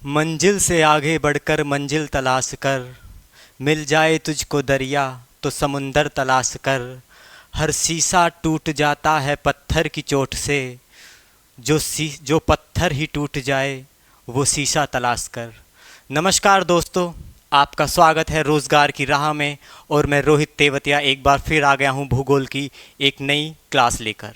मंजिल से आगे बढ़कर मंजिल तलाश कर, मिल जाए तुझको दरिया तो समुंदर तलाश कर। हर शीशा टूट जाता है पत्थर की चोट से, जो पत्थर ही टूट जाए वो शीशा तलाश कर। नमस्कार दोस्तों, आपका स्वागत है रोज़गार की राह में। और मैं रोहित तेवतिया एक बार फिर आ गया हूँ भूगोल की एक नई क्लास लेकर।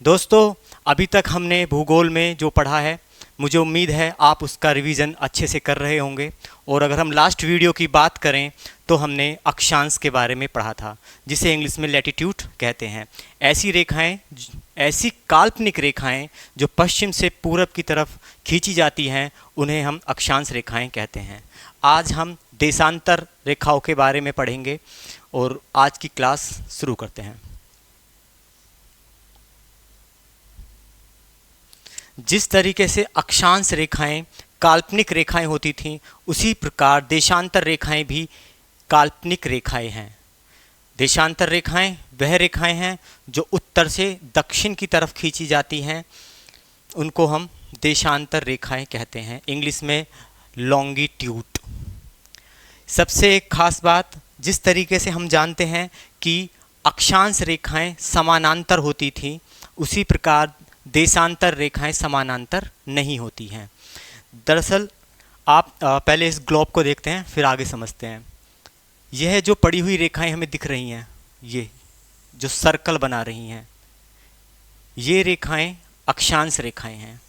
दोस्तों, अभी तक हमने भूगोल में जो पढ़ा है, मुझे उम्मीद है आप उसका रिवीजन अच्छे से कर रहे होंगे। और अगर हम लास्ट वीडियो की बात करें तो हमने अक्षांश के बारे में पढ़ा था, जिसे इंग्लिश में लैटिट्यूड कहते हैं। ऐसी रेखाएं, ऐसी काल्पनिक रेखाएं जो पश्चिम से पूरब की तरफ खींची जाती हैं, उन्हें हम अक्षांश रेखाएं कहते हैं। आज हम देशांतर रेखाओं के बारे में पढ़ेंगे और आज की क्लास शुरू करते हैं। जिस तरीके से अक्षांश रेखाएं काल्पनिक रेखाएं होती थीं, उसी प्रकार देशांतर रेखाएं भी काल्पनिक रेखाएं हैं। देशांतर रेखाएं वह रेखाएं हैं जो उत्तर से दक्षिण की तरफ खींची जाती हैं, उनको हम देशांतर रेखाएं कहते हैं, इंग्लिश में लॉन्गिट्यूड। सबसे एक खास बात, जिस तरीके से हम जानते हैं कि अक्षांश रेखाएं समानांतर होती थीं, उसी प्रकार देशांतर रेखाएं समानांतर नहीं होती हैं। दरअसल आप पहले इस ग्लोब को देखते हैं, फिर आगे समझते हैं। यह जो पड़ी हुई रेखाएं हमें दिख रही हैं, ये जो सर्कल बना रही हैं, ये रेखाएं अक्षांश रेखाएं हैं।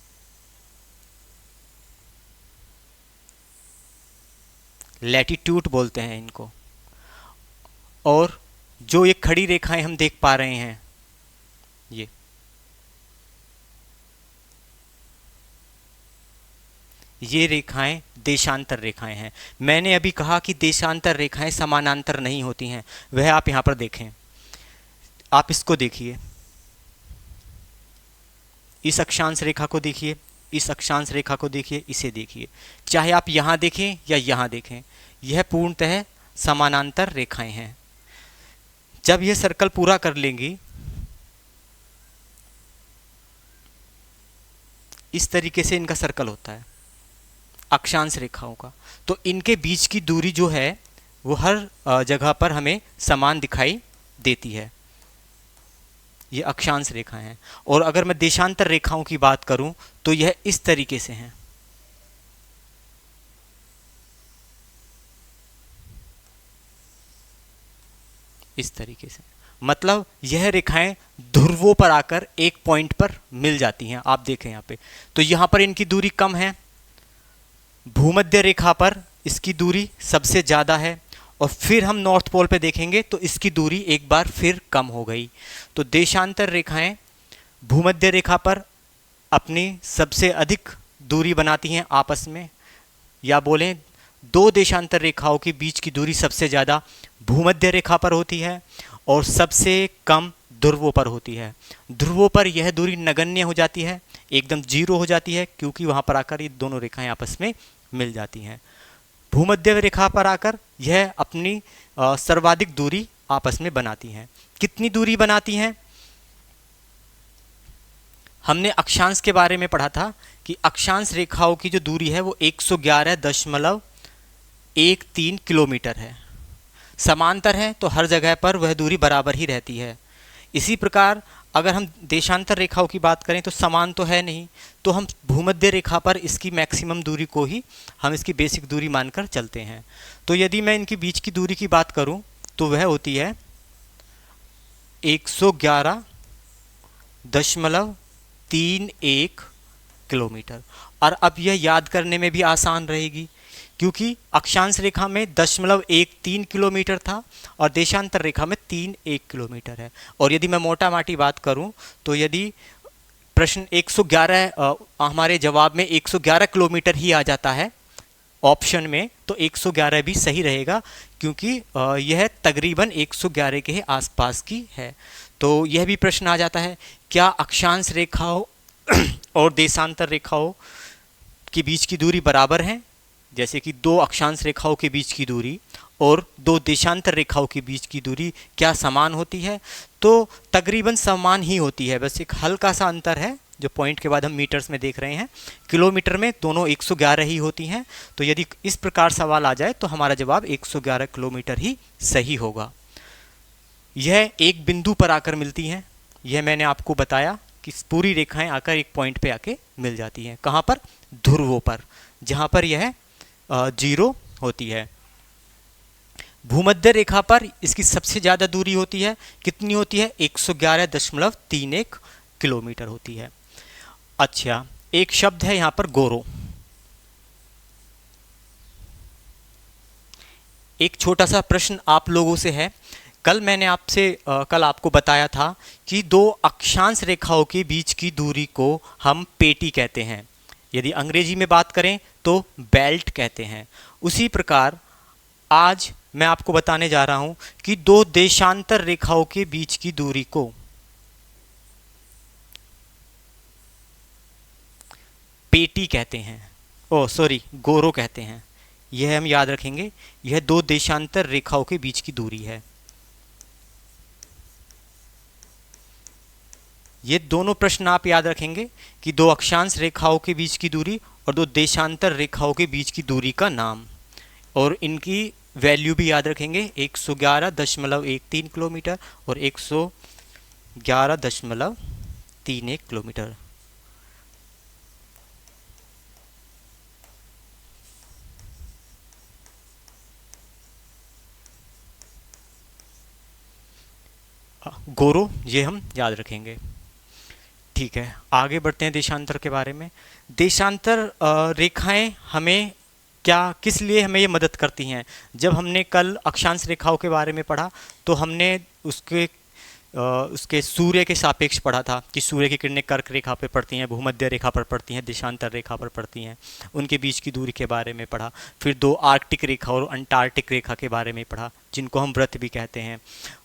लैटिट्यूड बोलते हैं इनको। और जो ये खड़ी रेखाएं हम देख पा रहे हैं, ये रेखाएं देशांतर रेखाएं हैं। मैंने अभी कहा कि देशांतर रेखाएं समानांतर नहीं होती हैं, वह आप यहां पर देखें। आप इसको देखिए, इस अक्षांश रेखा को देखिए, इस अक्षांश रेखा को देखिए, इसे देखिए। चाहे आप यहां देखें या यहां देखें, यह पूर्णतः समानांतर रेखाएं हैं। जब यह सर्कल पूरा कर लेंगी, इस तरीके से इनका सर्कल होता है अक्षांश रेखाओं का, तो इनके बीच की दूरी जो है वो हर जगह पर हमें समान दिखाई देती है। ये अक्षांश रेखाएं हैं। और अगर मैं देशांतर रेखाओं की बात करूं तो यह इस तरीके से हैं। इस तरीके से, मतलब यह रेखाएं ध्रुवों पर आकर एक पॉइंट पर मिल जाती हैं। आप देखें यहाँ पे, तो यहां पर इनकी दूरी कम है, भूमध्य रेखा पर इसकी दूरी सबसे ज़्यादा है, और फिर हम नॉर्थ पोल पे देखेंगे तो इसकी दूरी एक बार फिर कम हो गई। तो देशांतर रेखाएं भूमध्य रेखा पर अपनी सबसे अधिक दूरी बनाती हैं आपस में, या बोलें दो देशांतर रेखाओं के बीच की दूरी सबसे ज़्यादा भूमध्य रेखा पर होती है और सबसे कम ध्रुवों पर होती है। ध्रुवों पर यह दूरी नगण्य हो जाती है, एकदम जीरो हो जाती है, क्योंकि वहाँ पर आकर ये दोनों रेखाएं आपस में मिल जाती हैं। भूमध्य रेखा पर आकर यह अपनी सर्वाधिक दूरी आपस में बनाती हैं। कितनी दूरी बनाती हैं? हमने अक्षांश के बारे में पढ़ा था कि अक्षांश रेखाओं की जो दूरी है वो 111.13 किलोमीटर है। समांतर है तो हर जगह पर वह दूरी बराबर ही रहती है। इसी प्रकार अगर हम देशांतर रेखाओं की बात करें तो समान तो है नहीं, तो हम भूमध्य रेखा पर इसकी मैक्सिमम दूरी को ही हम इसकी बेसिक दूरी मानकर चलते हैं। तो यदि मैं इनकी बीच की दूरी की बात करूं तो वह होती है 111.31 किलोमीटर। और अब यह याद करने में भी आसान रहेगी, क्योंकि अक्षांश रेखा में 0.13 किलोमीटर था और देशांतर रेखा में 3.1 किलोमीटर है। और यदि मैं मोटा माटी बात करूं तो यदि प्रश्न 111 हमारे जवाब में 111 किलोमीटर ही आ जाता है ऑप्शन में, तो 111 भी सही रहेगा, क्योंकि यह तकरीबन 111 के आसपास की है। तो यह भी प्रश्न आ जाता है, क्या अक्षांश रेखाओं और देशांतर रेखाओं के बीच की दूरी बराबर है? जैसे कि दो अक्षांश रेखाओं के बीच की दूरी और दो देशांतर रेखाओं के बीच की दूरी क्या समान होती है? तो तकरीबन समान ही होती है, बस एक हल्का सा अंतर है जो पॉइंट के बाद हम मीटर्स में देख रहे हैं, किलोमीटर में दोनों 111 ही होती हैं। तो यदि इस प्रकार सवाल आ जाए तो हमारा जवाब 111 किलोमीटर ही सही होगा। यह एक बिंदु पर आकर मिलती हैं, यह मैंने आपको बताया कि पूरी रेखाएं आकर एक पॉइंट पे आके मिल जाती हैं। कहाँ पर? ध्रुवों पर, जहाँ पर यह 0 होती है। भूमध्य रेखा पर इसकी सबसे ज़्यादा दूरी होती है, कितनी होती है? 111.31 किलोमीटर होती है। अच्छा, एक शब्द है यहाँ पर गोरो। एक छोटा सा प्रश्न आप लोगों से है। कल मैंने कल आपको बताया था कि दो अक्षांश रेखाओं के बीच की दूरी को हम पेटी कहते हैं, यदि अंग्रेजी में बात करें तो बेल्ट कहते हैं। उसी प्रकार आज मैं आपको बताने जा रहा हूं कि दो देशांतर रेखाओं के बीच की दूरी को पेटी कहते हैं, गोरो कहते हैं। यह हम याद रखेंगे, यह दो देशांतर रेखाओं के बीच की दूरी है। ये दोनों प्रश्न आप याद रखेंगे कि दो अक्षांश रेखाओं के बीच की दूरी और दो देशांतर रेखाओं के बीच की दूरी का नाम, और इनकी वैल्यू भी याद रखेंगे, 111.13 किलोमीटर और 111.31 किलोमीटर। गोरो ये हम याद रखेंगे। ठीक है, आगे बढ़ते हैं देशांतर के बारे में। देशांतर रेखाएं हमें किस लिए हमें ये मदद करती हैं? जब हमने कल अक्षांश रेखाओं के बारे में पढ़ा तो हमने उसके सूर्य के सापेक्ष पढ़ा था कि सूर्य की किरणें कर्क रेखा पर पड़ती हैं, भूमध्य रेखा पर पड़ती हैं, देशांतर रेखा पर पड़ती हैं, उनके बीच की दूरी के बारे में पढ़ा। फिर दो आर्कटिक रेखा और अंटार्कटिक रेखा के बारे में पढ़ा, जिनको हम व्रत भी कहते हैं,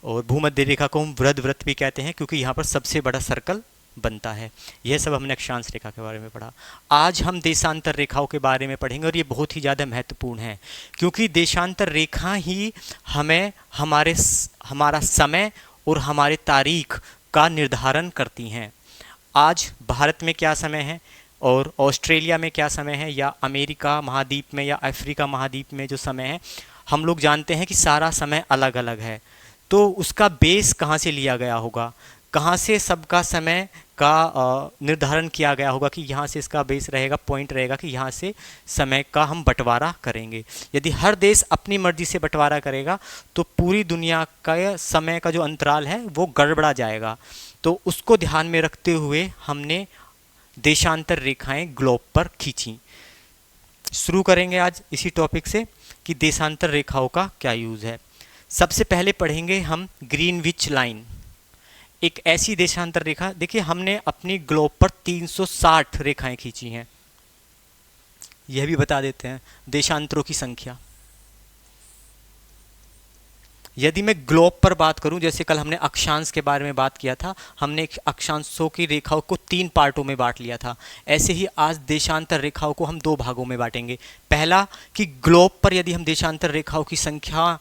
और भूमध्य रेखा को हम व्रत भी कहते हैं क्योंकि यहाँ पर सबसे बड़ा सर्कल बनता है। यह सब हमने अक्षांश रेखा के बारे में पढ़ा। आज हम देशांतर रेखाओं के बारे में पढ़ेंगे और ये बहुत ही ज़्यादा महत्वपूर्ण है क्योंकि देशांतर रेखा ही हमें हमारा समय और हमारे तारीख का निर्धारण करती हैं। आज भारत में क्या समय है और ऑस्ट्रेलिया में क्या समय है, या अमेरिका महाद्वीप में या अफ्रीका महाद्वीप में जो समय है, हम लोग जानते हैं कि सारा समय अलग अलग है। तो उसका बेस कहाँ से लिया गया होगा, कहाँ से सबका समय का निर्धारण किया गया होगा कि यहाँ से इसका बेस रहेगा, पॉइंट रहेगा कि यहाँ से समय का हम बंटवारा करेंगे। यदि हर देश अपनी मर्जी से बंटवारा करेगा तो पूरी दुनिया का समय का जो अंतराल है वो गड़बड़ा जाएगा। तो उसको ध्यान में रखते हुए हमने देशांतर रेखाएं ग्लोब पर खींची। शुरू करेंगे आज इसी टॉपिक से कि देशांतर रेखाओं का क्या यूज़ है। सबसे पहले पढ़ेंगे हम ग्रीनविच लाइन, एक ऐसी देशांतर रेखा। देखिए, हमने अपनी ग्लोब पर 360 रेखाएं खींची हैं। यह भी बता देते हैं देशांतरों की संख्या। यदि मैं ग्लोब पर बात करूं, जैसे कल हमने अक्षांश के बारे में बात किया था, हमने अक्षांशों की रेखाओं को 3 पार्टों में बांट लिया था। ऐसे ही आज देशांतर रेखाओं को हम 2 भागों में बांटेंगे। पहला कि ग्लोब पर यदि हम देशांतर रेखाओं की संख्या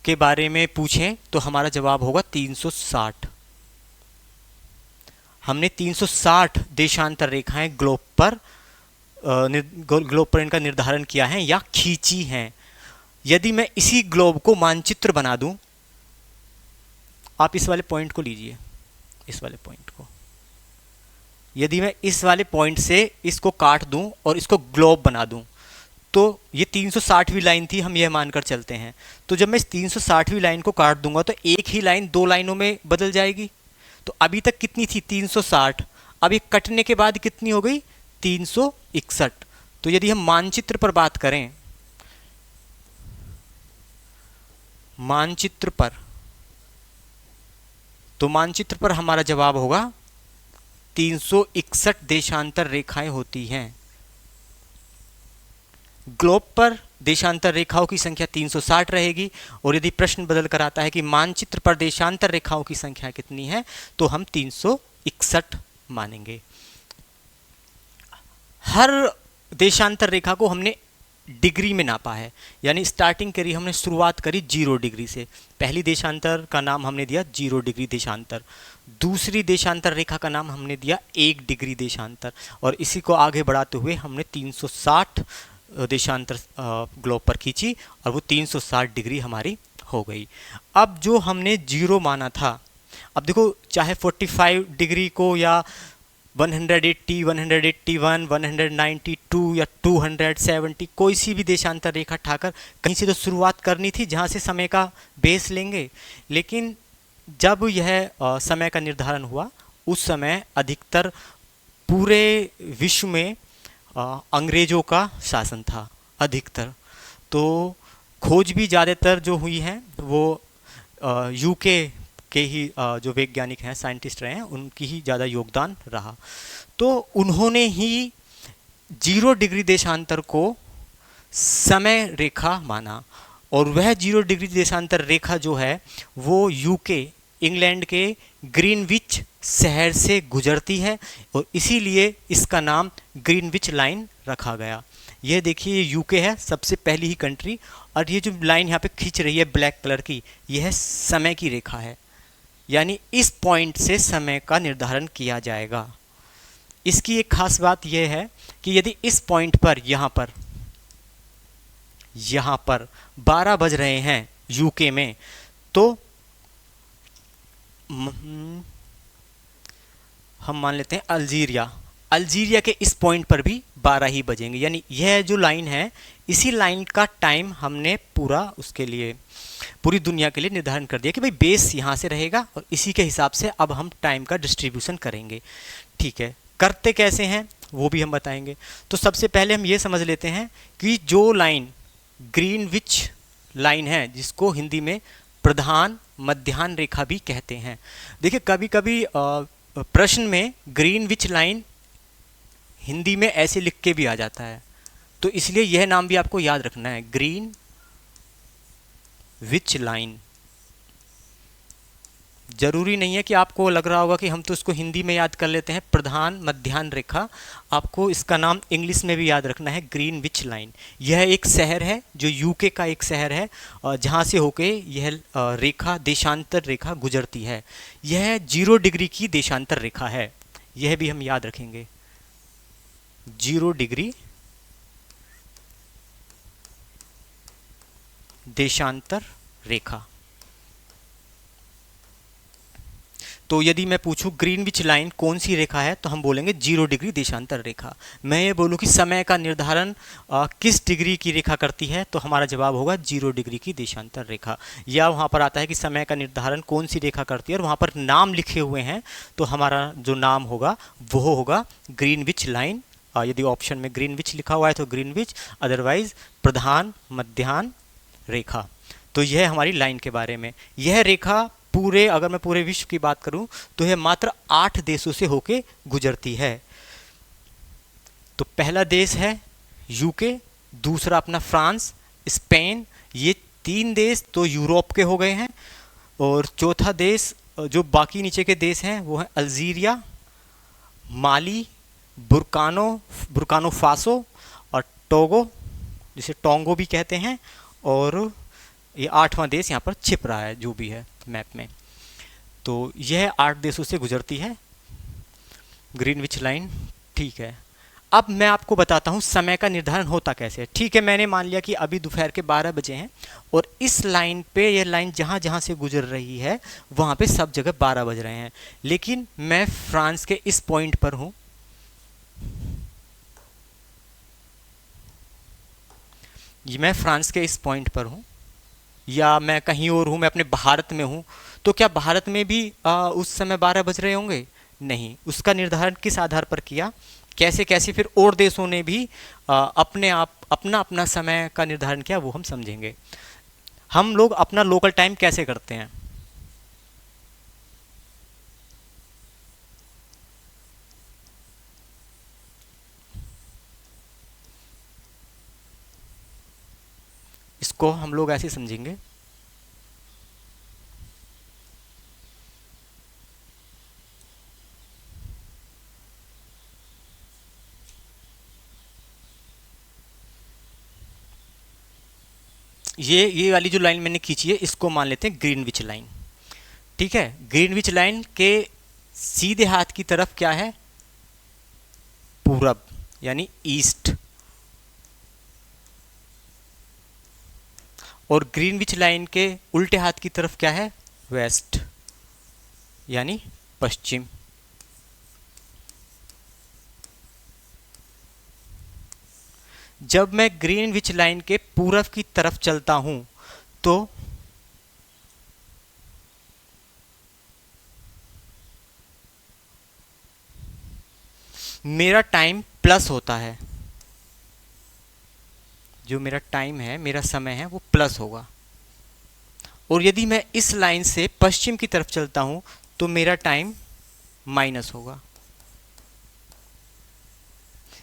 के बारे में पूछें तो हमारा जवाब होगा 360। हमने 360 देशांतर रेखाएं ग्लोब पर इनका निर्धारण किया है या खींची हैं। यदि मैं इसी ग्लोब को मानचित्र बना दूं, आप इस वाले पॉइंट को लीजिए, इस वाले पॉइंट को, यदि मैं इस वाले पॉइंट से इसको काट दूं और इसको ग्लोब बना दूं, तो ये 360वीं लाइन थी, हम यह मानकर चलते हैं। तो जब मैं इस 360वीं लाइन को काट दूंगा तो एक ही लाइन 2 लाइनों में बदल जाएगी। तो अभी तक कितनी थी? 360। अब ये कटने के बाद कितनी हो गई? 361। तो यदि हम मानचित्र पर बात करें, मानचित्र पर, तो मानचित्र पर हमारा जवाब होगा 361 देशांतर रेखाएं होती हैं। ग्लोब पर देशांतर रेखाओं की संख्या 360 रहेगी, और यदि प्रश्न बदल कर आता है कि मानचित्र पर देशांतर रेखाओं की संख्या कितनी है, तो हम 361 मानेंगे। हर देशांतर रेखा को हमने डिग्री में नापा है। यानी स्टार्टिंग करी, हमने शुरुआत करी 0 डिग्री से। पहली देशांतर का नाम हमने दिया 0 डिग्री देशांतर, दूसरी देशांतर रेखा का नाम हमने दिया 1 डिग्री देशांतर, और इसी को आगे बढ़ाते हुए हमने 360 देशांतर ग्लोब पर खींची और वो 360 डिग्री हमारी हो गई। अब जो हमने 0 माना था, अब देखो चाहे 45 डिग्री को या 180, 181, 192 या 270 कोई सी भी देशांतर रेखा ठाकर कहीं से तो शुरुआत करनी थी जहाँ से समय का बेस लेंगे। लेकिन जब यह समय का निर्धारण हुआ उस समय अधिकतर पूरे विश्व में अंग्रेजों का शासन था अधिकतर, तो खोज भी ज़्यादातर जो हुई है वो यूके के ही जो वैज्ञानिक हैं, साइंटिस्ट रहे हैं, उनकी ही ज़्यादा योगदान रहा। तो उन्होंने ही 0 डिग्री देशांतर को समय रेखा माना, और वह 0 डिग्री देशांतर रेखा जो है वो यूके, इंग्लैंड के ग्रीनविच शहर से गुजरती है, और इसीलिए इसका नाम ग्रीनविच लाइन रखा गया। ये देखिए ये यूके है, सबसे पहली ही कंट्री, और ये जो लाइन यहाँ पे खींच रही है ब्लैक कलर की, यह समय की रेखा है। यानी इस पॉइंट से समय का निर्धारण किया जाएगा। इसकी एक खास बात यह है कि यदि इस पॉइंट पर यहाँ पर 12 बज रहे हैं यूके में, तो हम मान लेते हैं अल्जीरिया के इस पॉइंट पर भी 12 ही बजेंगे। यानी यह जो लाइन है, इसी लाइन का टाइम हमने पूरा उसके लिए, पूरी दुनिया के लिए निर्धारण कर दिया कि भाई बेस यहाँ से रहेगा और इसी के हिसाब से अब हम टाइम का डिस्ट्रीब्यूशन करेंगे। ठीक है, करते कैसे हैं वो भी हम बताएंगे। तो सबसे पहले हम ये समझ लेते हैं कि जो लाइन ग्रीनविच लाइन है, जिसको हिंदी में प्रधान मध्याह्न रेखा भी कहते हैं। देखिए कभी कभी प्रश्न में ग्रीनविच लाइन हिंदी में ऐसे लिख के भी आ जाता है, तो इसलिए यह नाम भी आपको याद रखना है, ग्रीन विच लाइन। जरूरी नहीं है कि आपको लग रहा होगा कि हम तो इसको हिंदी में याद कर लेते हैं, प्रधान मध्याह्न रेखा, आपको इसका नाम इंग्लिश में भी याद रखना है, ग्रीनविच लाइन। यह एक शहर है जो यूके का एक शहर है, जहाँ से होके यह रेखा, देशांतर रेखा गुजरती है। यह 0 डिग्री की देशांतर रेखा है, यह भी हम याद रखेंगे, 0 डिग्री देशांतर रेखा। तो यदि मैं पूछूं ग्रीनविच लाइन कौन सी रेखा है, तो हम बोलेंगे 0 डिग्री देशांतर रेखा। मैं ये बोलूं कि समय का निर्धारण किस डिग्री की रेखा करती है, तो हमारा जवाब होगा 0 डिग्री की देशांतर रेखा। या वहाँ पर आता है कि समय का निर्धारण कौन सी रेखा करती है और वहाँ पर नाम लिखे हुए हैं, तो हमारा जो नाम होगा वो होगा ग्रीनविच लाइन। यदि ऑप्शन में ग्रीनविच लिखा हुआ है तो ग्रीनविच, अदरवाइज प्रधान मध्याह्न रेखा। तो यह हमारी लाइन के बारे में। यह रेखा पूरे, अगर मैं पूरे विश्व की बात करूं तो यह मात्र 8 देशों से होके गुजरती है। तो पहला देश है यूके, दूसरा अपना फ्रांस, स्पेन, ये 3 देश तो यूरोप के हो गए हैं, और चौथा देश जो बाकी नीचे के देश हैं वो है अल्जीरिया, माली, बुर्कानो फासो और टोगो, जिसे टोंगो भी कहते हैं, और ये 8वां देश यहाँ पर छिप रहा है जो भी है मैप में। तो यह 8 देशों से गुजरती है ग्रीनविच लाइन। ठीक है, अब मैं आपको बताता हूँ समय का निर्धारण होता कैसे है। ठीक है, मैंने मान लिया कि अभी दोपहर के 12 बजे हैं, और इस लाइन पे, यह लाइन जहाँ जहाँ से गुजर रही है वहाँ पे सब जगह 12 बज रहे हैं, लेकिन मैं फ्रांस के इस पॉइंट पर हूँ, मैं फ्रांस के इस पॉइंट पर हूँ, या मैं कहीं और हूँ, मैं अपने भारत में हूँ, तो क्या भारत में भी उस समय 12 बज रहे होंगे? नहीं। उसका निर्धारण किस आधार पर किया, कैसे कैसे फिर और देशों ने भी अपने आप अपना अपना समय का निर्धारण किया, वो हम समझेंगे। हम लोग अपना लोकल टाइम कैसे करते हैं? इसको हम लोग ऐसे समझेंगे, ये वाली जो लाइन मैंने खींची है इसको मान लेते हैं ग्रीनविच लाइन। ठीक है, ग्रीनविच लाइन के सीधे हाथ की तरफ क्या है? पूरब यानी ईस्ट, और ग्रीनविच लाइन के उल्टे हाथ की तरफ क्या है? वेस्ट यानी पश्चिम। जब मैं ग्रीनविच लाइन के पूरब की तरफ चलता हूं तो मेरा टाइम प्लस होता है, जो मेरा टाइम है, मेरा समय है, वो प्लस होगा। और यदि मैं इस लाइन से पश्चिम की तरफ चलता हूं तो मेरा टाइम माइनस होगा।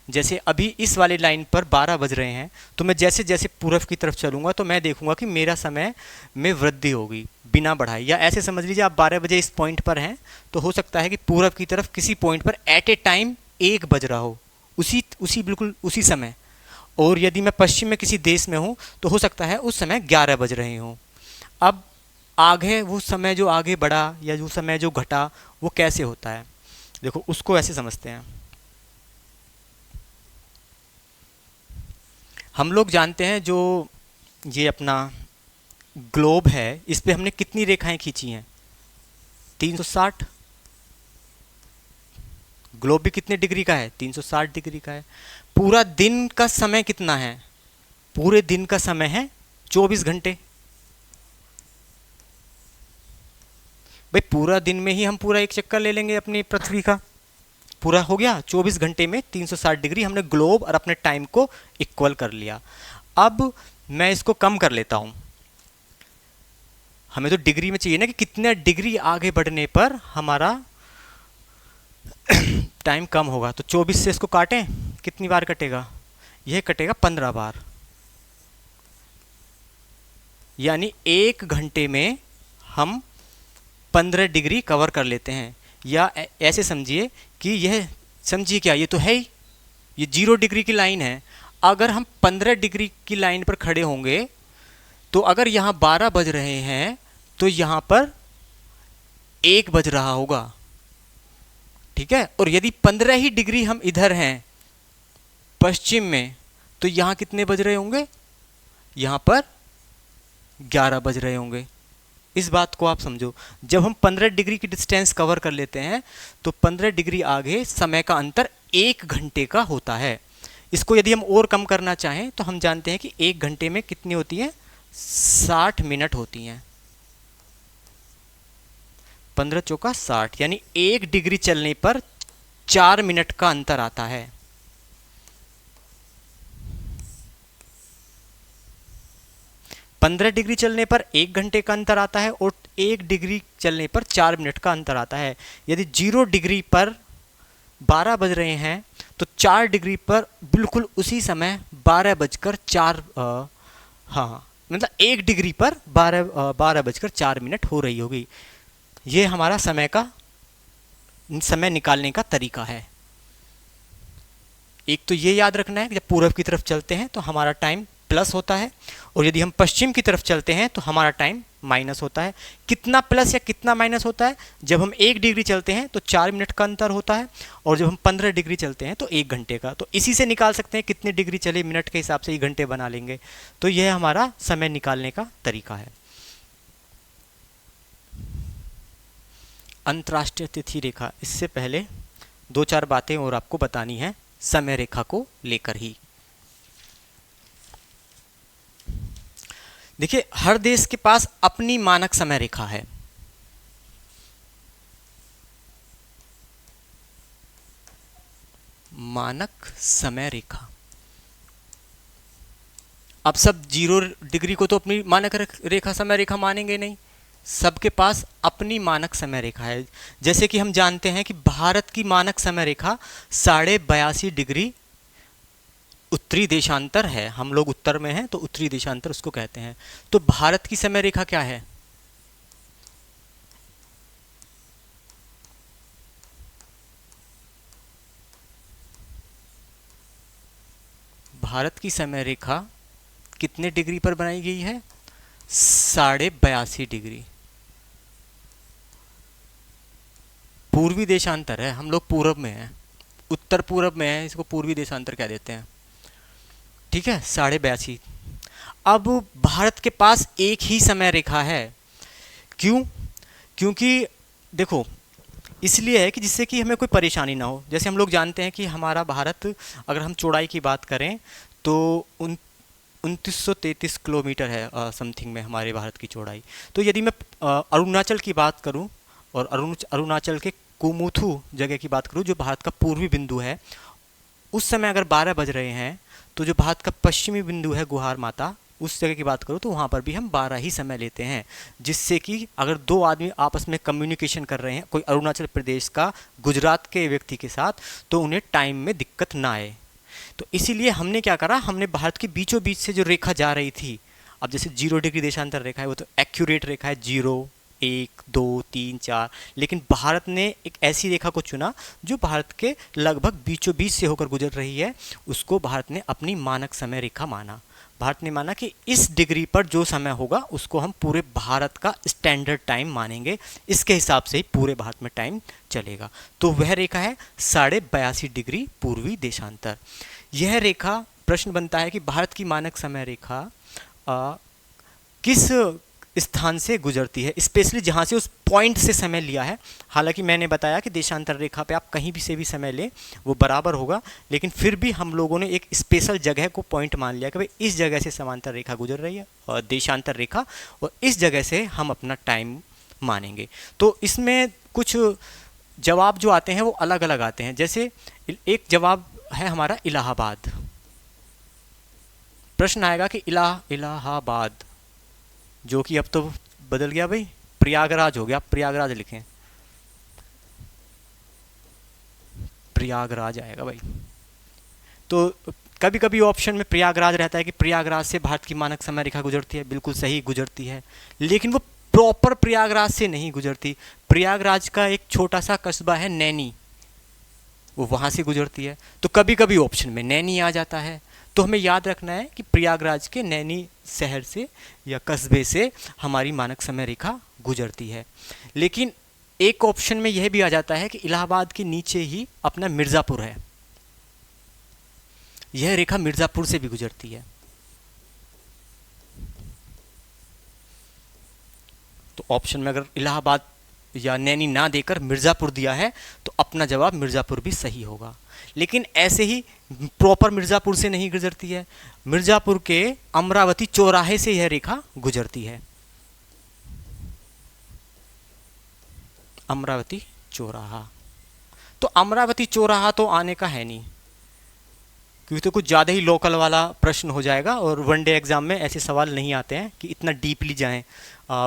जैसे अभी इस वाली लाइन पर 12 बज रहे हैं, तो मैं जैसे जैसे पूरब की तरफ चलूंगा तो मैं देखूंगा कि मेरा समय में वृद्धि होगी बिना बढ़ाए। या ऐसे समझ लीजिए आप 12 बजे इस पॉइंट पर हैं, तो हो सकता है कि पूरब की तरफ किसी पॉइंट पर एट ए टाइम 1 बज रहा हो, उसी बिल्कुल उसी समय। और यदि मैं पश्चिम में किसी देश में हूँ तो हो सकता है उस समय 11 बज रहे हों। अब आगे वो समय जो आगे बढ़ा या जो समय जो घटा वो कैसे होता है, देखो उसको ऐसे समझते हैं। हम लोग जानते हैं जो ये अपना ग्लोब है, इस पे हमने कितनी रेखाएं खींची हैं? 360। ग्लोब भी कितने डिग्री का है? 360 डिग्री का है। पूरा दिन का समय कितना है? पूरे दिन का समय है 24 घंटे। भाई पूरा दिन में ही हम पूरा एक चक्कर ले लेंगे अपनी पृथ्वी का, पूरा हो गया 24 घंटे में 360 डिग्री। हमने ग्लोब और अपने टाइम को इक्वल कर लिया। अब मैं इसको कम कर लेता हूं, हमें तो डिग्री में चाहिए ना कि कितने डिग्री आगे बढ़ने पर हमारा टाइम कम होगा। तो 24 से इसको काटें, कितनी बार कटेगा? यह कटेगा 15 बार, यानी 1 घंटे में हम 15 डिग्री कवर कर लेते हैं। या ऐसे समझिए कि यह, समझिए क्या, ये तो है ही, ये 0 डिग्री की लाइन है। अगर हम 15 डिग्री की लाइन पर खड़े होंगे तो अगर यहाँ 12 बज रहे हैं तो यहाँ पर 1 बज रहा होगा। ठीक है, और यदि 15 ही डिग्री हम इधर हैं पश्चिम में तो यहाँ कितने बज रहे होंगे? यहाँ पर 11 बज रहे होंगे। इस बात को आप समझो, जब हम 15 डिग्री की डिस्टेंस कवर कर लेते हैं तो 15 डिग्री आगे समय का अंतर 1 घंटे का होता है। इसको यदि हम और कम करना चाहें तो हम जानते हैं कि 1 घंटे में कितनी होती हैं? 60 मिनट होती हैं। 15 चौका 60, यानी 1 डिग्री चलने पर 4 मिनट का अंतर आता है। पंद्रह डिग्री चलने पर 1 घंटे का अंतर आता है और 1 डिग्री चलने पर 4 मिनट का अंतर आता है। यदि 0 डिग्री पर 12 बज रहे हैं तो 4 डिग्री पर बिल्कुल उसी समय 12 बजकर 4, हाँ मतलब 1 डिग्री पर 12 बजकर 4 मिनट हो रही होगी। ये हमारा समय निकालने का तरीका है। एक तो ये याद रखना है कि जब पूरब की तरफ चलते हैं तो हमारा टाइम प्लस होता है, और यदि हम पश्चिम की तरफ चलते हैं तो हमारा टाइम माइनस होता है। कितना प्लस या कितना माइनस होता है? जब हम 1 डिग्री चलते हैं तो 4 मिनट का अंतर होता है, और जब हम 15 डिग्री चलते हैं तो 1 घंटे का। तो इसी से निकाल सकते हैं कितने डिग्री चले, मिनट के हिसाब से ही घंटे बना लेंगे। तो यह हमारा समय निकालने का तरीका है। अंतर्राष्ट्रीय तिथि रेखा, इससे पहले 2-4 बातें और आपको बतानी है समय रेखा को लेकर ही। देखिए, हर देश के पास अपनी मानक समय रेखा है। मानक समय रेखा, अब सब 0 डिग्री को तो अपनी मानक रेखा समय रेखा मानेंगे नहीं, सबके पास अपनी मानक समय रेखा है। जैसे कि हम जानते हैं कि भारत की मानक समय रेखा 82.5 डिग्री उत्तरी देशांतर है। हम लोग उत्तर में हैं तो उत्तरी देशांतर उसको कहते हैं। तो भारत की समय रेखा क्या है? भारत की समय रेखा कितने डिग्री पर बनाई गई है? 82.5 डिग्री। पूर्वी देशांतर है, हम लोग पूरब में हैं, उत्तर पूरब में है, इसको पूर्वी देशांतर कह देते हैं। ठीक है, 82.5। अब भारत के पास एक ही समय रेखा है। क्यों? क्योंकि देखो, इसलिए है कि जिससे कि हमें कोई परेशानी ना हो। जैसे हम लोग जानते हैं कि हमारा भारत, अगर हम चौड़ाई की बात करें तो 2933 किलोमीटर है समथिंग में हमारे भारत की चौड़ाई। तो यदि मैं अरुणाचल की बात करूं और अरुणाचल के कुमुथु जगह की बात करूं जो भारत का पूर्वी बिंदु है, उस समय अगर 12 बज रहे हैं, तो जो भारत का पश्चिमी बिंदु है गुहार माता, उस जगह की बात करूँ तो वहाँ पर भी हम 12 ही समय लेते हैं। जिससे कि अगर दो आदमी आपस में कम्युनिकेशन कर रहे हैं, कोई अरुणाचल प्रदेश का गुजरात के व्यक्ति के साथ, तो उन्हें टाइम में दिक्कत ना आए। तो इसीलिए हमने क्या करा, हमने भारत के बीचों बीच से जो रेखा जा रही थी, अब जैसे 0 डिग्री देशांतर रेखा है, वो तो एक्यूरेट रेखा है, 0, 1, 2, 3, 4। लेकिन भारत ने एक ऐसी रेखा को चुना जो भारत के लगभग बीचों बीच से होकर गुजर रही है, उसको भारत ने अपनी मानक समय रेखा माना। भारत ने माना कि इस डिग्री पर जो समय होगा उसको हम पूरे भारत का स्टैंडर्ड टाइम मानेंगे, इसके हिसाब से ही पूरे भारत में टाइम चलेगा। तो वह रेखा है 82.5 डिग्री पूर्वी देशांतर। यह रेखा, प्रश्न बनता है कि भारत की मानक समय रेखा किस स्थान से गुजरती है, स्पेशली जहाँ से उस पॉइंट से समय लिया है। हालांकि मैंने बताया कि देशांतर रेखा पे आप कहीं भी से भी समय लें वो बराबर होगा, लेकिन फिर भी हम लोगों ने एक स्पेशल जगह को पॉइंट मान लिया कि भाई इस जगह से समांतर रेखा गुजर रही है और देशांतर रेखा, और इस जगह से हम अपना टाइम मानेंगे। तो इसमें कुछ जवाब जो आते हैं वो अलग अलग आते हैं। जैसे एक जवाब है हमारा इलाहाबाद। प्रश्न आएगा कि इलाहाबाद, जो कि अब तो बदल गया भाई, प्रयागराज हो गया, प्रयागराज लिखें, प्रयागराज आएगा भाई। तो कभी कभी ऑप्शन में प्रयागराज रहता है कि प्रयागराज से भारत की मानक समय रेखा गुजरती है, बिल्कुल सही गुजरती है, लेकिन वो प्रॉपर प्रयागराज से नहीं गुजरती। प्रयागराज का एक छोटा सा कस्बा है नैनी, वो वहाँ से गुजरती है। तो कभी कभी ऑप्शन में नैनी आ जाता है, तो हमें याद रखना है कि प्रयागराज के नैनी शहर से या कस्बे से हमारी मानक समय रेखा गुजरती है। लेकिन एक ऑप्शन में यह भी आ जाता है कि इलाहाबाद के नीचे ही अपना मिर्ज़ापुर है, यह रेखा मिर्ज़ापुर से भी गुजरती है। तो ऑप्शन में अगर इलाहाबाद या नैनी ना देकर मिर्ज़ापुर दिया है तो अपना जवाब मिर्ज़ापुर भी सही होगा। लेकिन ऐसे ही प्रॉपर मिर्ज़ापुर से नहीं गुजरती है, मिर्ज़ापुर के अमरावती चौराहे से यह रेखा गुजरती है। अमरावती चौराहा, तो अमरावती चौराहा तो आने का है नहीं, क्योंकि तो कुछ ज़्यादा ही लोकल वाला प्रश्न हो जाएगा और वनडे एग्जाम में ऐसे सवाल नहीं आते हैं कि इतना डीपली जाएं।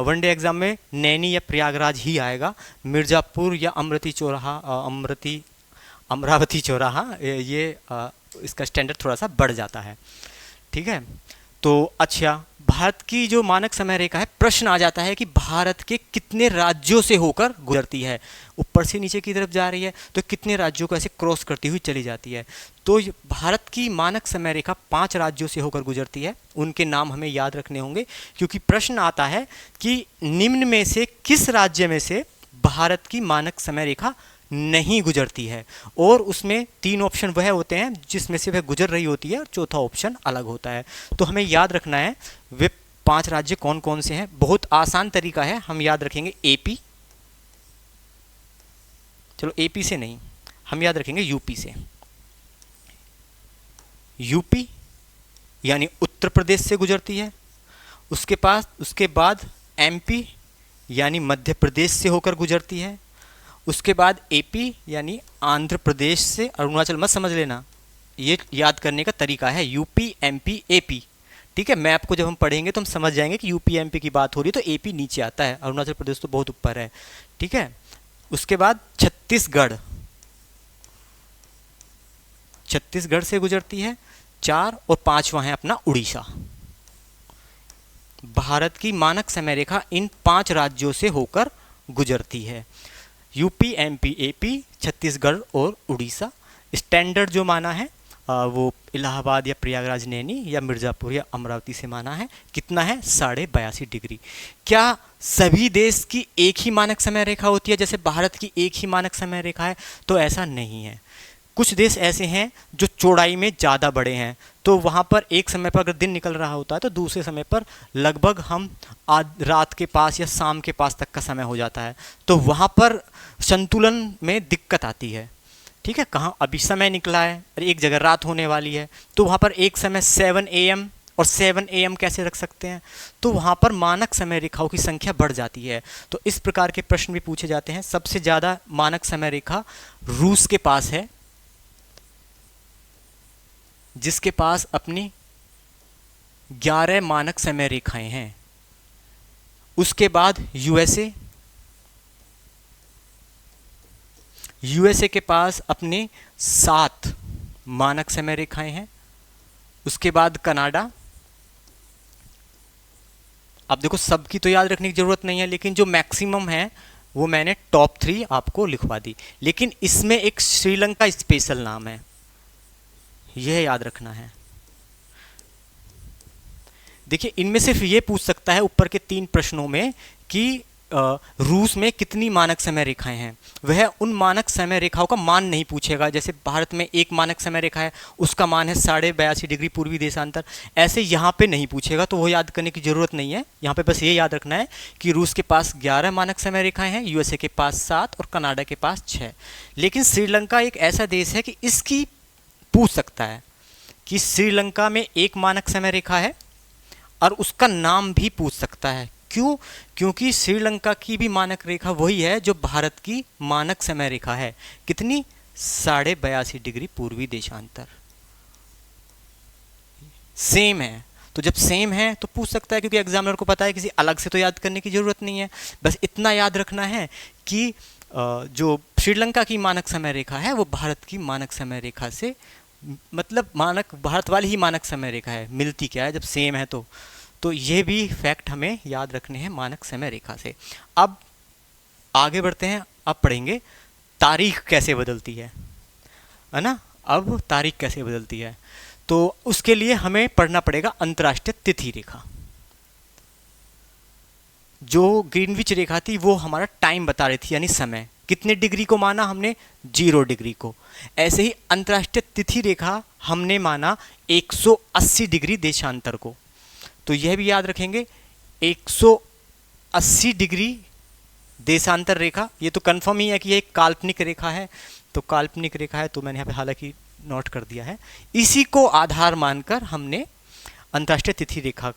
वनडे एग्जाम में नैनी या प्रयागराज ही आएगा, मिर्ज़ापुर या अमरावती चौराहा ये इसका स्टैंडर्ड थोड़ा सा बढ़ जाता है। ठीक है, तो अच्छा, भारत की जो मानक समय रेखा है, प्रश्न आ जाता है कि भारत के कितने राज्यों से होकर गुजरती है। ऊपर से नीचे की तरफ जा रही है तो कितने राज्यों को ऐसे क्रॉस करती हुई चली जाती है। तो भारत की मानक समय रेखा 5 राज्यों से होकर गुजरती है। उनके नाम हमें याद रखने होंगे, क्योंकि प्रश्न आता है कि निम्न में से किस राज्य में से भारत की मानक समय रेखा नहीं गुजरती है, और उसमें 3 ऑप्शन वह होते हैं जिसमें से वह गुजर रही होती है और चौथा ऑप्शन अलग होता है। तो हमें याद रखना है वे 5 राज्य कौन कौन से हैं। बहुत आसान तरीका है, हम याद रखेंगे एपी, चलो एपी से नहीं, हम याद रखेंगे यूपी से। यूपी यानी उत्तर प्रदेश से गुजरती है। उसके बाद एमपी यानी मध्य प्रदेश से होकर गुजरती है। उसके बाद एपी यानी आंध्र प्रदेश से, अरुणाचल मत समझ लेना, ये याद करने का तरीका है, यूपी एमपी एपी। ठीक है, मैप को जब हम पढ़ेंगे तो हम समझ जाएंगे कि यूपी एमपी की बात हो रही है तो एपी नीचे आता है, अरुणाचल प्रदेश तो बहुत ऊपर है। ठीक है, उसके बाद छत्तीसगढ़ से गुजरती है 4, और 5वां है अपना उड़ीसा। भारत की मानक समय रेखा इन 5 राज्यों से होकर गुजरती है, यूपी एमपी एपी छत्तीसगढ़ और उड़ीसा। स्टैंडर्ड जो माना है वो इलाहाबाद या प्रयागराज नैनी या मिर्ज़ापुर या अमरावती से माना है। कितना है? 82.5 डिग्री। क्या सभी देश की एक ही मानक समय रेखा होती है, जैसे भारत की एक ही मानक समय रेखा है? तो ऐसा नहीं है। कुछ देश ऐसे हैं जो चौड़ाई में ज़्यादा बड़े हैं, तो वहाँ पर एक समय पर अगर दिन निकल रहा होता है तो दूसरे समय पर लगभग हम रात के पास या शाम के पास तक का समय हो जाता है, तो वहाँ पर संतुलन में दिक्कत आती है। ठीक है, कहाँ अभी समय निकला है और एक जगह रात होने वाली है, तो वहाँ पर एक समय 7 AM और 7 AM कैसे रख सकते हैं? तो वहाँ पर मानक समय रेखाओं की संख्या बढ़ जाती है। तो इस प्रकार के प्रश्न भी पूछे जाते हैं। सबसे ज़्यादा मानक समय रेखा रूस के पास है, जिसके पास अपनी 11 मानक समय रेखाएं हैं। उसके बाद यूएसए के पास अपने 7 मानक समय रेखाएं हैं। उसके बाद कनाडा। अब देखो, सबकी तो याद रखने की जरूरत नहीं है, लेकिन जो मैक्सिमम है वो मैंने टॉप 3 आपको लिखवा दी। लेकिन इसमें एक श्रीलंका स्पेशल नाम है, यह याद रखना है। देखिए, इनमें सिर्फ ये पूछ सकता है ऊपर के 3 प्रश्नों में कि रूस में कितनी मानक समय रेखाएं हैं। वह उन मानक समय रेखाओं का मान नहीं पूछेगा। जैसे भारत में एक मानक समय रेखा है, उसका मान है 82.5 डिग्री पूर्वी देशांतर, ऐसे यहाँ पे नहीं पूछेगा, तो वो याद करने की जरूरत नहीं है। यहाँ पे बस ये याद रखना है कि रूस के पास 11 मानक समय रेखाएं हैं, यूएसए के पास 7 और कनाडा के पास 6। लेकिन श्रीलंका एक ऐसा देश है कि इसकी पूछ सकता है कि श्रीलंका में एक मानक समय रेखा है और उसका नाम भी पूछ सकता है। क्यों? क्योंकि श्रीलंका की भी मानक रेखा वही है जो भारत की मानक समय रेखा है। कितनी? 82.5 डिग्री पूर्वी देशांतर। सेम है, तो जब सेम है तो पूछ सकता है, क्योंकि एग्जामिनर को पता है, किसी अलग से तो याद करने की जरूरत नहीं है। बस इतना याद रखना है कि जो श्रीलंका की मानक समय रेखा है वो भारत की मानक समय रेखा से, मतलब मानक भारत वाली ही मानक समय रेखा है, मिलती क्या है जब सेम है। तो ये भी फैक्ट हमें याद रखने हैं मानक समय रेखा से। अब आगे बढ़ते हैं। अब पढ़ेंगे तारीख कैसे बदलती है ना। अब तारीख कैसे बदलती है, तो उसके लिए हमें पढ़ना पड़ेगा अंतर्राष्ट्रीय तिथि रेखा। जो ग्रीनविच रेखा थी वो हमारा टाइम बता रही थी, यानी समय। कितने डिग्री को माना हमने? 0 डिग्री को। ऐसे ही अंतर्राष्ट्रीय तिथि रेखा हमने माना 180 डिग्री देशांतर को। तो यह भी याद रखेंगे, 180 डिग्री देशांतर रेखा। ये तो कंफर्म ही है कि ये एक काल्पनिक रेखा है, तो काल्पनिक रेखा है, तो मैंने यहाँ पे हालांकि नोट कर दिया है। इसी को आधार मानकर हमने अंतर्राष्ट्रीय तिथि रेखा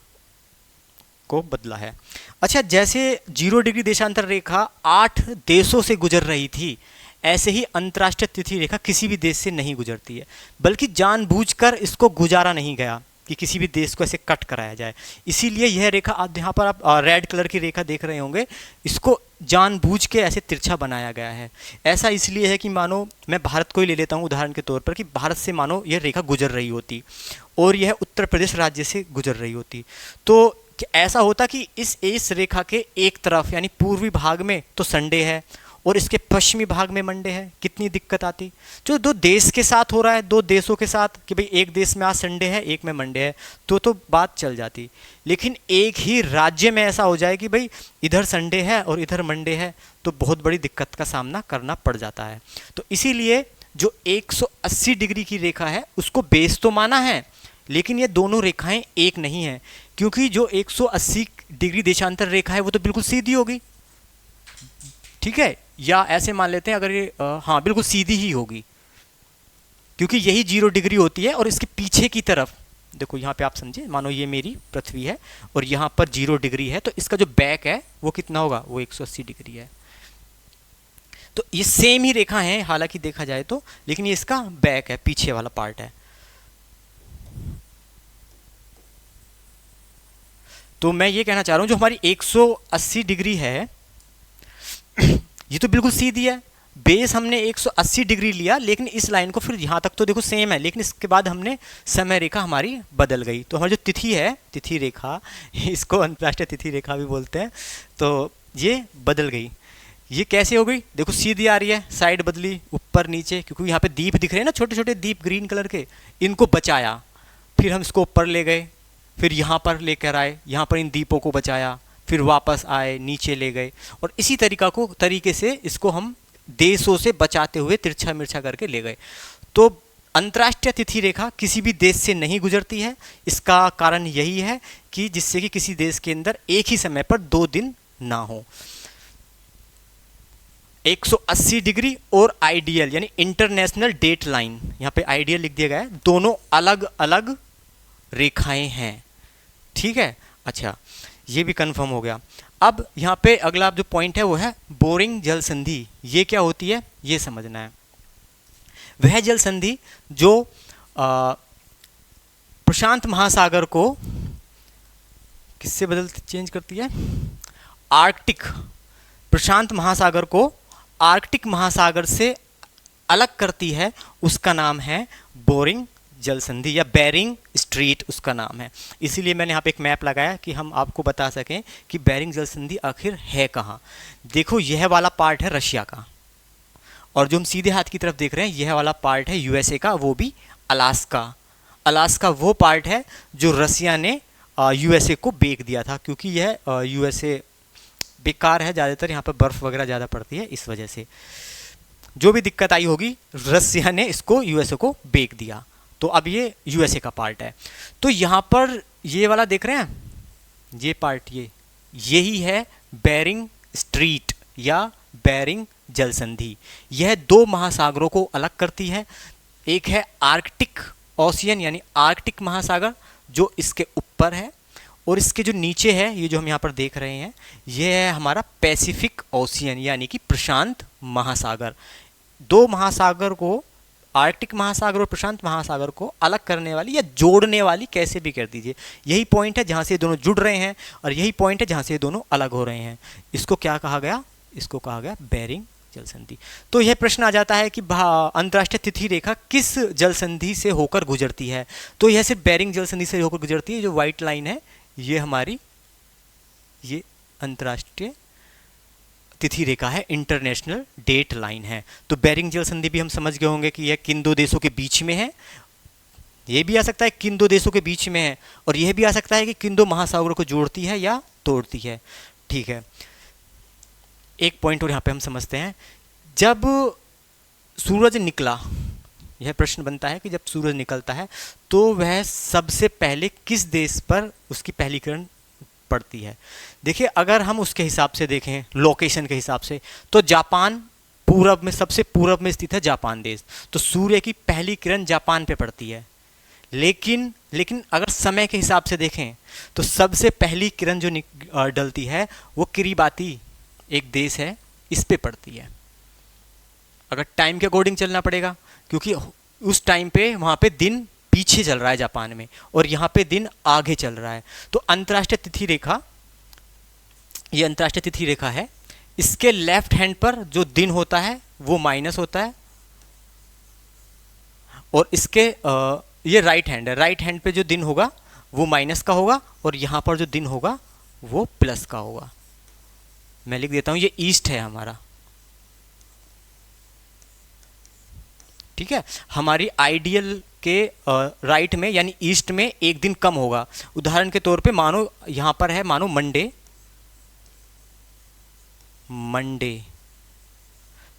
को बदला है। अच्छा, जैसे 0 डिग्री देशांतर रेखा 8 देशों से गुजर रही थी, ऐसे ही अंतर्राष्ट्रीय तिथि रेखा किसी भी देश से नहीं गुजरती है, बल्कि जानबूझकर इसको गुजारा नहीं गया कि किसी भी देश को ऐसे कट कराया जाए। इसीलिए यह रेखा, आप यहाँ पर आप रेड कलर की रेखा देख रहे होंगे, इसको जानबूझ के ऐसे तिरछा बनाया गया है। ऐसा इसलिए है कि मानो मैं भारत को ही ले लेता हूँ उदाहरण के तौर पर, कि भारत से मानो यह रेखा गुजर रही होती और यह उत्तर प्रदेश राज्य से गुजर रही होती, तो ऐसा होता कि इस रेखा के एक तरफ यानी पूर्वी भाग में तो संडे है और इसके पश्चिमी भाग में मंडे है। कितनी दिक्कत आती। जो दो देश के साथ हो रहा है, दो देशों के साथ, कि भाई एक देश में आज संडे है एक में मंडे है, तो बात चल जाती। लेकिन एक ही राज्य में ऐसा हो जाए कि भाई इधर संडे है और इधर मंडे है, तो बहुत बड़ी दिक्कत का सामना करना पड़ जाता है। तो इसीलिए जो 180 डिग्री की रेखा है उसको बेस तो माना है, लेकिन ये दोनों रेखाएं एक नहीं है, क्योंकि जो 180 डिग्री देशांतर रेखा है वो तो बिल्कुल सीधी होगी, ठीक है। या ऐसे मान लेते हैं अगर ये हाँ बिल्कुल सीधी ही होगी, क्योंकि यही 0 डिग्री होती है। और इसके पीछे की तरफ देखो, यहाँ पे आप समझे, मानो ये मेरी पृथ्वी है और यहाँ पर 0 डिग्री है, तो इसका जो बैक है वो कितना होगा? वो 180 डिग्री है। तो ये सेम ही रेखा है हालांकि देखा जाए तो, लेकिन ये इसका बैक है, पीछे वाला पार्ट है। तो मैं ये कहना चाह रहा हूं, जो हमारी 180 डिग्री है ये तो बिल्कुल सीधी है। बेस हमने 180 डिग्री लिया, लेकिन इस लाइन को फिर यहाँ तक तो देखो सेम है, लेकिन इसके बाद हमने समय रेखा हमारी बदल गई। तो हमारी जो तिथि है, तिथि रेखा, इसको अंतर्राष्ट्रीय तिथि रेखा भी बोलते हैं, तो ये बदल गई। ये कैसे हो गई? देखो सीधी आ रही है, साइड बदली, ऊपर नीचे, क्योंकि यहाँ पे दीप दिख रहे हैं ना, छोटे छोटे दीप ग्रीन कलर के, इनको बचाया, फिर हम इसको ऊपर ले गए, फिर यहाँ पर लेकर आए, यहाँ पर इन दीपों को बचाया, फिर वापस आए, नीचे ले गए, और इसी तरीके से इसको हम देशों से बचाते हुए तिरछा मिर्छा करके ले गए। तो अंतर्राष्ट्रीय तिथि रेखा किसी भी देश से नहीं गुजरती है। इसका कारण यही है कि जिससे कि किसी देश के अंदर एक ही समय पर 2 दिन ना हो। 180 डिग्री और आइडियल यानी इंटरनेशनल डेट लाइन, यहाँ पे आइडियल लिख दिया गया है, दोनों अलग अलग रेखाएं हैं। ठीक है, अच्छा ये भी कंफर्म हो गया। अब यहाँ पे अगला जो पॉइंट है वो है बोरिंग जल संधि। ये क्या होती है ये समझना है। वह जल संधि जो प्रशांत महासागर को किससे चेंज करती है, आर्कटिक, प्रशांत महासागर को आर्कटिक महासागर से अलग करती है, उसका नाम है बोरिंग जल संधि या बेरिंग स्ट्रीट उसका नाम है। इसीलिए मैंने यहाँ पे एक मैप लगाया कि हम आपको बता सकें कि बेरिंग जल संधि आखिर है कहाँ। देखो यह वाला पार्ट है रशिया का, और जो हम सीधे हाथ की तरफ देख रहे हैं यह वाला पार्ट है यूएसए का, वो भी अलास्का। अलास्का वो पार्ट है जो रसिया ने यूएसए को बेच दिया था, क्योंकि यह यूएसए बेकार है, ज़्यादातर यहाँ पर बर्फ़ वगैरह ज़्यादा पड़ती है, इस वजह से जो भी दिक्कत आई होगी रसिया ने इसको यूएसए को बेच दिया। तो अब ये यूएसए का पार्ट है। तो यहाँ पर ये वाला देख रहे हैं, ये पार्ट यही है बेरिंग स्ट्रीट या बेरिंग जल संधि। यह 2 महासागरों को अलग करती है। एक है आर्कटिक ओशियन यानी आर्कटिक महासागर जो इसके ऊपर है, और इसके जो नीचे है ये जो हम यहाँ पर देख रहे हैं ये है हमारा पैसिफिक ओशियन यानी कि प्रशांत महासागर। 2 महासागर को, आर्कटिक महासागर और प्रशांत महासागर को अलग करने वाली या जोड़ने वाली, कैसे भी कर दीजिए, यही पॉइंट है जहाँ से ये दोनों जुड़ रहे हैं, और यही पॉइंट है जहाँ से ये दोनों अलग हो रहे हैं। इसको क्या कहा गया, इसको कहा गया बेरिंग जल संधि। तो यह प्रश्न आ जाता है कि अंतर्राष्ट्रीय तिथि रेखा किस जल संधि से होकर गुजरती है। तो यह सिर्फ बेरिंग जल संधि से होकर गुजरती है। जो व्हाइट लाइन है ये हमारी ये अंतर्राष्ट्रीय तिथि रेखा है, इंटरनेशनल डेट लाइन है। तो बेरिंग जल संधि भी हम समझ गए होंगे कि यह किन 2 देशों के बीच में है। ये भी आ सकता है किन 2 देशों के बीच में है, और यह भी आ सकता है कि किन 2 महासागरों को जोड़ती है या तोड़ती है। ठीक है, एक पॉइंट और यहाँ पे हम समझते हैं। जब सूरज निकला, यह प्रश्न बनता है कि जब सूरज निकलता है तो वह सबसे पहले किस देश पर उसकी पहली किरण पड़ती है। देखिए अगर हम उसके हिसाब से देखें, लोकेशन के हिसाब से, तो जापान पूरब में, सबसे पूरब में स्थित है जापान देश, तो सूर्य की पहली किरण जापान पे पड़ती है। लेकिन अगर समय के हिसाब से देखें तो सबसे पहली किरण जो डलती है वो किरीबाती एक देश है, इस पे पड़ती है। अगर टाइम के अकॉर्डिंग चलना पड़ेगा, क्योंकि उस टाइम पे वहाँ पे दिन पीछे चल रहा है जापान में, और यहाँ पे दिन आगे चल रहा है। तो अंतर्राष्ट्रीय तिथि रेखा, ये अंतर्राष्ट्रीय तिथि रेखा है, इसके लेफ्ट हैंड पर जो दिन होता है वो माइनस होता है, और इसके ये राइट हैंड है, राइट हैंड पे जो दिन होगा वो माइनस का होगा, और यहाँ पर जो दिन होगा वो प्लस का होगा। मैं लिख देता हूँ, ये ईस्ट है हमारा। ठीक है, हमारी आइडियल के राइट में यानी ईस्ट में एक दिन कम होगा। उदाहरण के तौर पे मानो यहाँ पर है, मानो मंडे,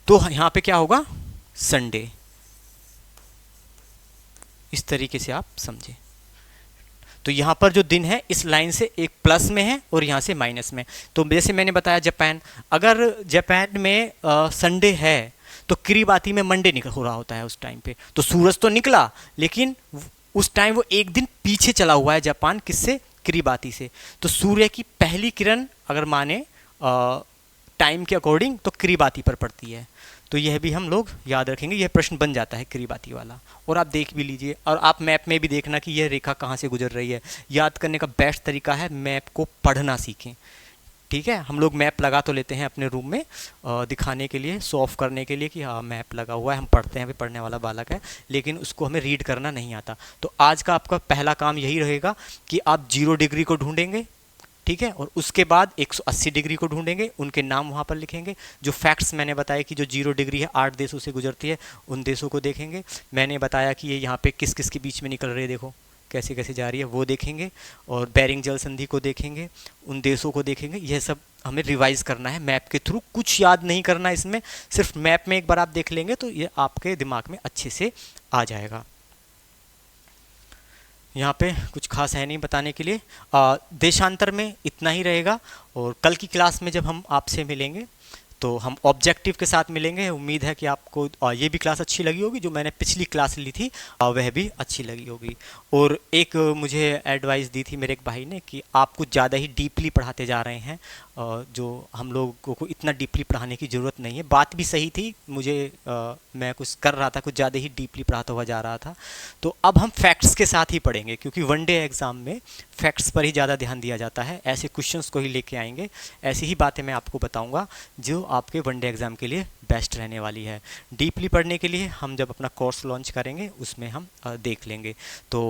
तो यहाँ पे क्या होगा, संडे। इस तरीके से आप समझे। तो यहाँ पर जो दिन है इस लाइन से एक प्लस में है और यहाँ से माइनस में। तो जैसे मैंने बताया जापान, अगर जापान में संडे है तो किरीबाती में मंडे निकल हो रहा होता है उस टाइम पे। तो सूरज तो निकला, लेकिन उस टाइम वो एक दिन पीछे चला हुआ है जापान, किससे, किरीबाती से। तो सूर्य की पहली किरण अगर माने टाइम के अकॉर्डिंग तो किरीबाती पर पड़ती है। तो यह भी हम लोग याद रखेंगे, यह प्रश्न बन जाता है किरीबाती वाला। और आप देख भी लीजिए, और आप मैप में भी देखना कि यह रेखा कहाँ से गुजर रही है। याद करने का बेस्ट तरीका है मैप को पढ़ना सीखें। ठीक है, हम लोग मैप लगा तो लेते हैं अपने रूम में दिखाने के लिए, शो ऑफ करने के लिए कि हाँ मैप लगा हुआ है, हम पढ़ते हैं, अभी पढ़ने वाला बालक है, लेकिन उसको हमें रीड करना नहीं आता। तो आज का आपका पहला काम यही रहेगा कि आप 0 डिग्री को ढूंढेंगे, ठीक है। और उसके बाद 180 डिग्री को ढूंढेंगे, उनके नाम वहाँ पर लिखेंगे। जो फैक्ट्स मैंने बताया कि जो 0 डिग्री है 8 देशों से गुजरती है, उन देशों को देखेंगे। मैंने बताया कि ये यहाँ पे किस किस के बीच में निकल रही है, देखो कैसे कैसे जा रही है, वो देखेंगे। और बेरिंग जल संधि को देखेंगे, उन देशों को देखेंगे। यह सब हमें रिवाइज करना है मैप के थ्रू, कुछ याद नहीं करना है इसमें, सिर्फ मैप में एक बार आप देख लेंगे तो ये आपके दिमाग में अच्छे से आ जाएगा। यहाँ पे कुछ खास है नहीं बताने के लिए। देशांतर में इतना ही रहेगा। और कल की क्लास में जब हम आपसे मिलेंगे तो हम ऑब्जेक्टिव के साथ मिलेंगे। उम्मीद है कि आपको ये भी क्लास अच्छी लगी होगी, जो मैंने पिछली क्लास ली थी वह भी अच्छी लगी होगी। और एक मुझे एडवाइस दी थी मेरे एक भाई ने कि आप कुछ ज़्यादा ही डीपली पढ़ाते जा रहे हैं, जो हम लोगों को इतना डीपली पढ़ाने की ज़रूरत नहीं है। बात भी सही थी, मुझे मैं कुछ कर रहा था, कुछ ज़्यादा ही डीपली पढ़ाता हुआ जा रहा था। तो अब हम फैक्ट्स के साथ ही पढ़ेंगे, क्योंकि वनडे एग्ज़ाम में फैक्ट्स पर ही ज़्यादा ध्यान दिया जाता है। ऐसे क्वेश्चंस को ही लेके आएंगे, ऐसी ही बातें मैं आपको बताऊंगा जो आपके वनडे एग्ज़ाम के लिए बेस्ट रहने वाली है। डीपली पढ़ने के लिए हम जब अपना कोर्स लॉन्च करेंगे उसमें हम देख लेंगे। तो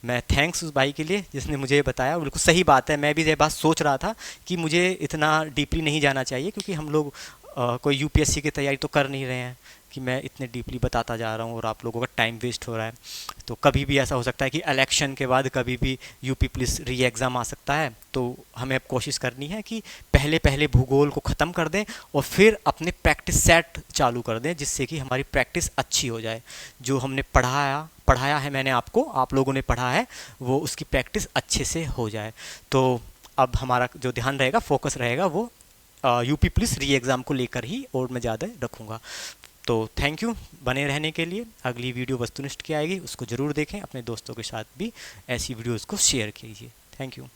मैं थैंक्स उस भाई के लिए जिसने मुझे बताया, बिल्कुल सही बात है। मैं भी ये बात सोच रहा था कि मुझे इतना डीपली नहीं जाना चाहिए, क्योंकि हम लोग कोई यूपीएससी की तैयारी तो कर नहीं रहे हैं कि मैं इतने डीपली बताता जा रहा हूँ और आप लोगों का टाइम वेस्ट हो रहा है। तो कभी भी ऐसा हो सकता है कि इलेक्शन के बाद कभी भी यूपी पुलिस री एग्ज़ाम आ सकता है। तो हमें अब कोशिश करनी है कि पहले पहले भूगोल को ख़त्म कर दें और फिर अपने प्रैक्टिस सेट चालू कर दें, जिससे कि हमारी प्रैक्टिस अच्छी हो जाए। जो हमने पढ़ाया है, मैंने आपको, आप लोगों ने पढ़ा है, वो उसकी प्रैक्टिस अच्छे से हो जाए। तो अब हमारा जो ध्यान रहेगा, फोकस रहेगा, वो यूपी पुलिस री एग्ज़ाम को लेकर ही और मैं ज़्यादा रखूँगा। तो थैंक यू बने रहने के लिए। अगली वीडियो वस्तुनिष्ठ की आएगी, उसको ज़रूर देखें। अपने दोस्तों के साथ भी ऐसी वीडियोज़ को शेयर कीजिए। Thank you.